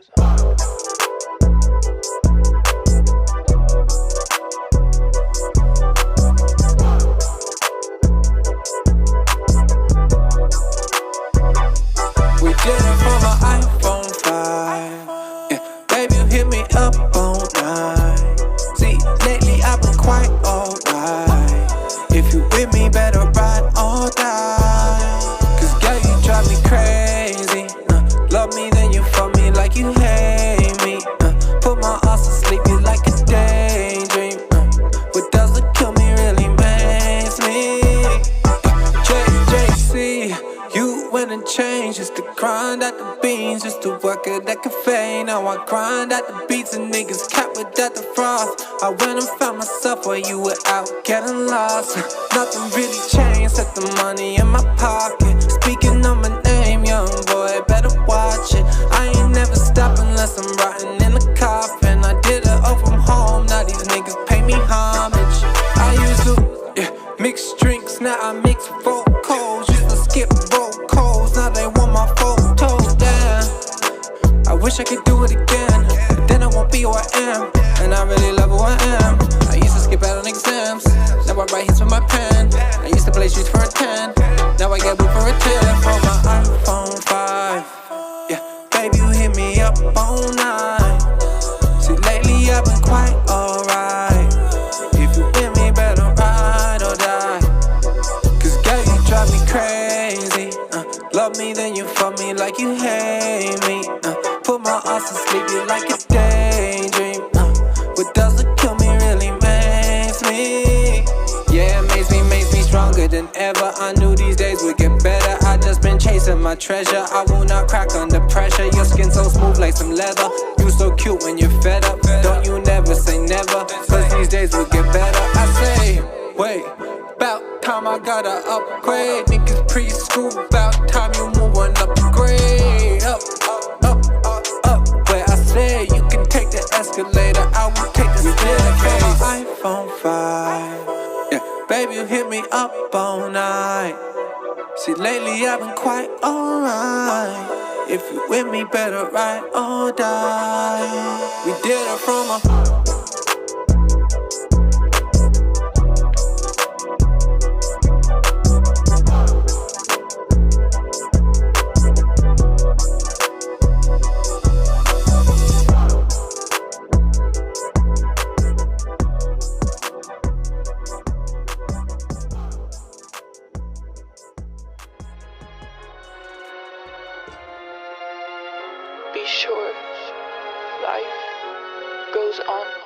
We did it from an iPhone 5. Yeah, baby, you hit me up all night. See, lately I've been quite alright. If you with me, better ride or die. Cause girl, you drive me crazy. Love me, then you fuck me like you hate me. Put my ass to sleep, you like a daydream. What doesn't kill me really makes me. JJC, you went and changed. Just to grind at the beans, just to work at that cafe. Now I grind at the beats and niggas cap without the frost. I went and found myself while you were out getting lost. Nothing really changed, set the money in my pocket. Speaking of my name, young boy, better watch it. I ain't never stop unless I'm rotting in the coffin. I did it all from home, now these niggas pay me homage. I used to mix drinks, now I mix vocals. Used to skip roll calls, now they want my photos. Damn, I wish I could do it again, but then I won't be who I am. And I really love who I am. I used to skip out on exams, now I write hits with my pen. I used to play streets for a 10, now I get booked for a 10. From my iPhone 5. Yeah, baby, you hit me up all night. See, lately I've been quite alright. If you with me, better ride or die. Cause girl, you drive me crazy. Love me, then you fuck me like you hate me. Put my ass to sleep, you like a daydream. What doesn't kill me really makes me. Yeah, it makes me stronger than ever. I knew these days would get better. I just been chasing my treasure. I will not crack under pressure. Your skin so smooth like some leather. You so cute when you're fed up. Don't you never say never, cause these days will get better. I say, wait, about time I gotta upgrade. Niggas preschool, about time you move on upgrade. Up, where I say you can take the escalator, I will take the staircase. My iPhone 5. Yeah, baby, you hit me up all night. See, lately I've been quite alright. If you with me, better ride or die. We did it from a Be sure, life goes on.